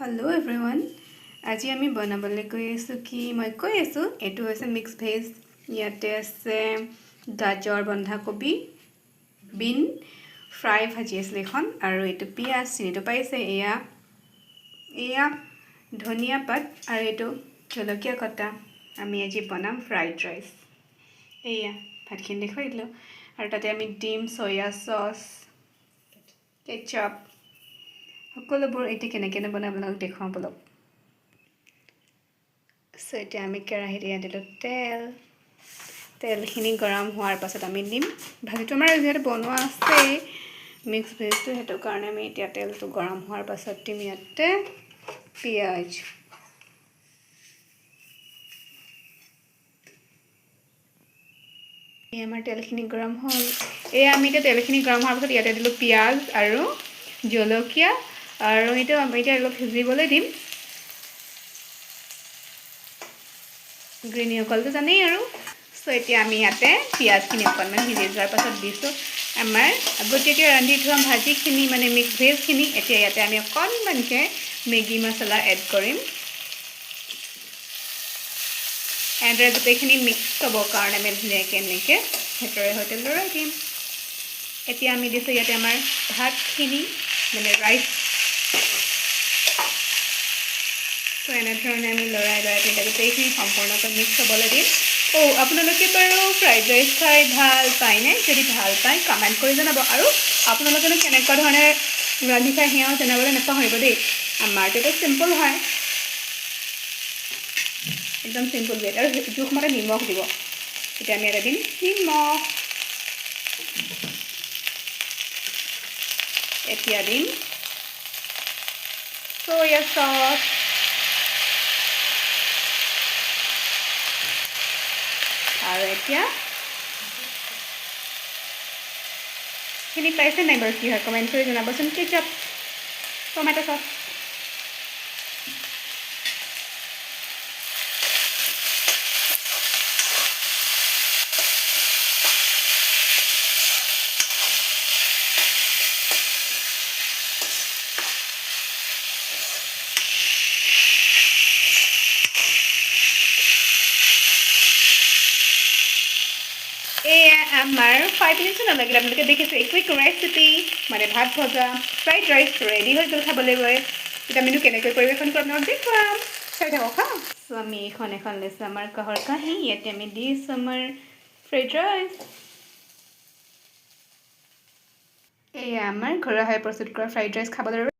Hello everyone. আজি আমি বনাবলৈ গৈ আছো কি মই কৈ আছো এটো হৈছে মিক্স ভেজ ইয়াতে আছে গাজৰ বন্ধাকবি বিন ফ্ৰাই ভাজি আছে এখন আৰু এটো পিয়াজ চিনিটো পাইছে এয়া ধনিয়া পাত আৰু এটো জলকীয়া কটা আমি আজি বনাম ফ্ৰাইড ৰাইচ এয়া ভাতখিনি দেখুৱাই দিলো আৰু তাতে আমি ডিম সয়া সস কেচাপ সকলোবোৰ এটি কেনেকৈ বনাবলৈ দেখাম বলক সো এতিয়া আমি কেৰাহীত দিলো তেলখিনি গৰম হোৱাৰ পাছত আমি দিম ভাজিটো আমাৰ যেহেতু বনোৱা আছে মিক্স ভেজটো হেতু কাৰণে আমি এতিয়া তেলটো গৰম হোৱাৰ পাছত দিম ইয়াতে পিয়াজ আমাৰ তেলখিনি গৰম হ'ল আমি এতিয়া তেলখিনি গৰম হোৱাৰ পাছত ইয়াতে দিলো পিয়াজ আৰু জলকীয়া আৰু এটা আমি এতিয়া অলপ ভিজিবলৈ দিম গ্ৰীণ অকলটো জানেই আৰু সো এতিয়া আমি ইয়াতে পিয়াজখিনি অকণমান ভিজি যোৱাৰ পাছত দিছো আমাৰ আগতীয়াকৈ ৰান্ধি থোৱা ভাজিখিনি মানে মিক্স ভেজখিনি এতিয়া ইয়াতে আমি অকণমানকৈ মেগী মছলা এড কৰিম এণ্ডৰে গোটেইখিনি মিক্স হ'বৰ কাৰণে আমি ধুনীয়াকৈ এনেকৈ হেতাৰে সৈতে লৰাই দিম এতিয়া আমি দিছো ইয়াতে আমাৰ ভাতখিনি মানে ৰাইচ সো এনেধৰণে আমি লৰাই তেতিয়া গোটেইখিনি সম্পূৰ্ণকৈ মিক্স হ'বলৈ দিম আপোনালোকে বাৰু ফ্ৰাইড ৰাইচ খাই ভাল পায়নে যদি ভাল পায় কমেণ্ট কৰি জনাব আৰু আপোনালোকেনো কেনেকুৱা ধৰণে ৰান্ধি খাই সেয়াও জনাবলৈ নাপাহৰিব দেই আমাৰটো এটা চিম্পল হয় একদম চিম্পল ৱেট আৰু জোখমতে নিমখ দিব এতিয়া আমি এটা দিম নিমখ এতিয়া দিম সয়া সস আৰু এতিয়া চিনি পাইছে নাই বাৰু কি হয় কমেণ্ট কৰি জনাবচোন কেচাপ টমেটো চচ আমাৰ 5 মিনিটছ নালাগিলে আপোনালোকে দেখিছে কুইক ৰেচিপি মানে ভাত ভজা ফ্ৰাইড ৰাইচ ৰেডি হৈ গ'ল খাবলৈ গৈ এতিয়া আমিনো কেনেকৈ পৰিৱেশন কৰি আপোনালোক দেখুৱাম চাই থাকক হা সো আমি এখন লৈছোঁ আমাৰ কাঁহৰ কাঁহী ইয়াতে আমি দিছোঁ আমাৰ ফ্ৰাইড ৰাইচ এয়া আমাৰ ঘৰুৱাভাৱে প্ৰস্তুত কৰা ফ্ৰাইড ৰাইচ খাবলৈ